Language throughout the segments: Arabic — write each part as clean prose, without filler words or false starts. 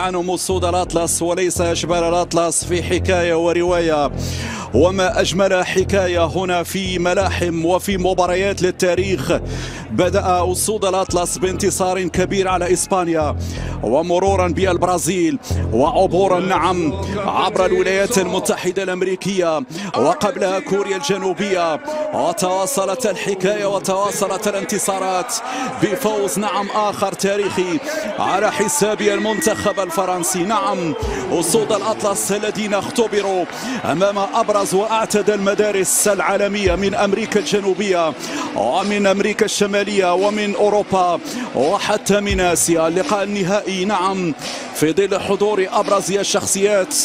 عنهم أسود الأطلس وليس أجبال الأطلس في حكاية ورواية، وما أجمل حكاية هنا في ملاحم وفي مباريات للتاريخ. بدأ أسود الأطلس بانتصار كبير على إسبانيا ومرورا بالبرازيل وعبورا نعم عبر الولايات المتحدة الأمريكية وقبلها كوريا الجنوبية، وتواصلت الحكاية وتواصلت الانتصارات بفوز نعم آخر تاريخي على حساب المنتخب الفرنسي. نعم أسود الأطلس الذين اختبروا أمام أبرز وأعتد المدارس العالمية من أمريكا الجنوبية ومن أمريكا الشمالية ومن أوروبا وحتى من آسيا. اللقاء النهائي نعم في ظل حضور أبرز الشخصيات،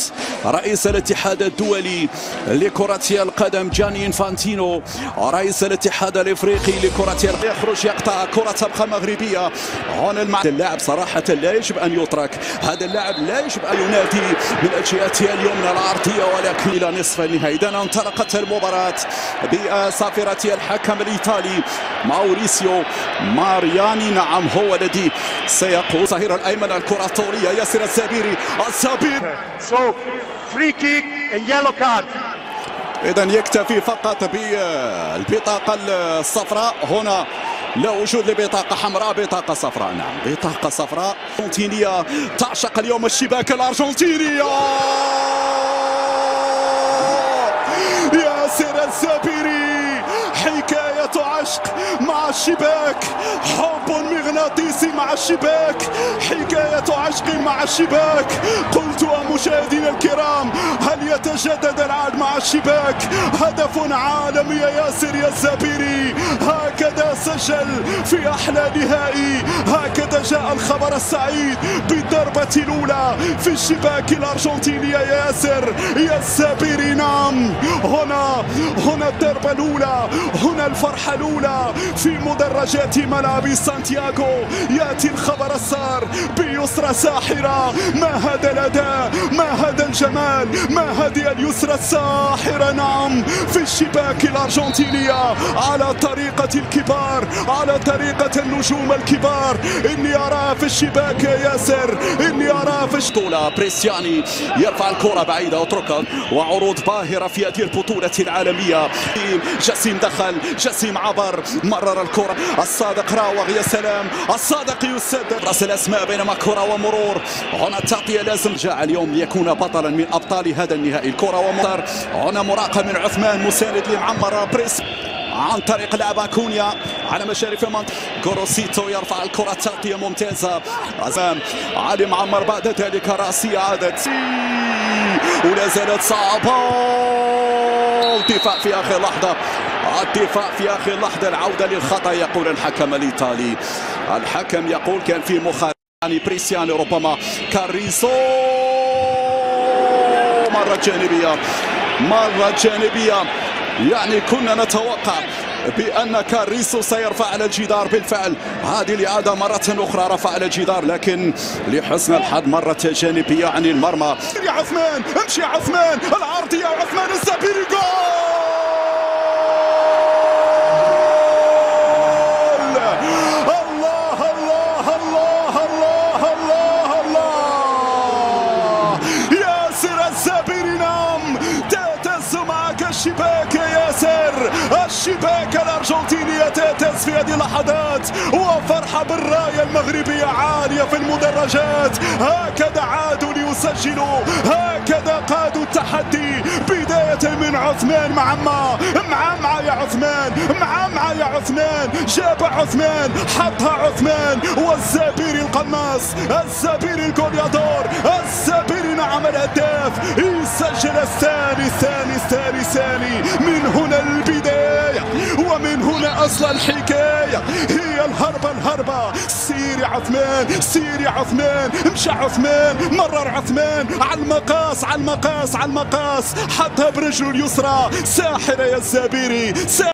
رئيس الاتحاد الدولي لكرة القدم جاني إنفانتينو، رئيس الاتحاد الإفريقي لكرة القدم، يخرج يقطع كرة تبقى مغربية. هنا اللاعب صراحة لا يجب أن يترك، هذا اللاعب لا يجب أن ينادي من الجهة اليمنى العرضية ولكن إلى نصف النهائي. إذا انطلقت المباراة بصافرة الحكم الإيطالي ماوريسيو مارياني. نعم هو الذي سيقود الظهير الأيمن الكرة الطولية ياسر الزبيري. free kick and yellow card. إذا يكتفي فقط بالبطاقة الصفراء. هنا لا وجود لبطاقة حمراء، بطاقة صفراء. نعم بطاقة صفراء. أرجنتينية تعشق اليوم الشباك الأرجنتينية. ياسر الزبيري حكاية عشق مع الشباك، حب مغناطيسي مع الشباك، حكاية عشق مع الشباك. قلت مشاهدينا الكرام، هل يتجدد العهد مع الشباك؟ هدف عالمي يا ياسر يا الزبيري، هكذا سجل في أحلى نهائي، هكذا جاء الخبر السعيد بالضربة الأولى في الشباك الأرجنتيني يا ياسر يا الزبيري. نعم هنا الضربة الأولى، هنا الفرحة الأولى في مدرجات ملعب سانتياغو. يأتي الخبر السار بيسرى ساحرة. ما هذا الأداء، ما هذا الجمال، ما هذه اليسرى الساحرة. نعم في الشباك الأرجنتينية على طريقة الكبار، على طريقة النجوم الكبار. إني أرى في الشباك يا ياسر، إني أرى في البطولة. بريسياني يرفع الكرة بعيدة واتركها، وعروض باهرة في هذه البطولة العالمية. جسيم دخل، جسيم عبر، مرر الكرة، الصادق راوغ يا سلام، الصادق يسدد رأس الأسماء بينما كرة ومرور. هنا التغطية لازم جاء اليوم ليكون بطلا من أبطال هذا النهائي. الكرة ومطر، هنا مراقبة من عثمان مساند لمعمر بريس عن طريق لاعب كونيا على مشارف المنطقة. جوروسيتو يرفع الكرة، تغطية ممتازة أمام علي معمر، بعد ذلك رأسية عادت ولا زالت صعبة. الدفاع في آخر لحظة، الدفاع في آخر لحظة، العودة للخطأ يقول الحكم الإيطالي. الحكم يقول كان في مخالفة بريسياني ربما. كاريسو مرة جانبية، مرة جانبية. يعني كنا نتوقع بأن كاريسو سيرفع على الجدار، بالفعل هذه الإعادة مرة أخرى رفع على الجدار، لكن لحسن الحظ مرة جانبية عن المرمى. يا عثمان امشي يا عثمان، العرضية يا عثمان الزبيري. جول! الله الله الله الله الله الله! ياسر الزبيري نعم تهتز معك الشباك يا ياسر، الشباك الأرجنتينية تهتز في هذه اللحظات، وفرحة بالراية المغربية عالية في المدرجات. هكذا عادوا ليسجلوا، هكذا قادوا التحدي، بداية من عثمان معمع يا عثمان، معمع يا عثمان، جاب عثمان، حطها عثمان، والزبيري القناص، الزبيري الجوليادور، الزبيري نعم الهداف، يسجل الثاني. من هنا البداية ومن هنا أصل الحكاية، هي الهربة. سير يا عثمان، سير يا عثمان، امشي عثمان، مرر عثمان على المقاس، حطها برجله اليسرى. ساحرة يا الزبيري.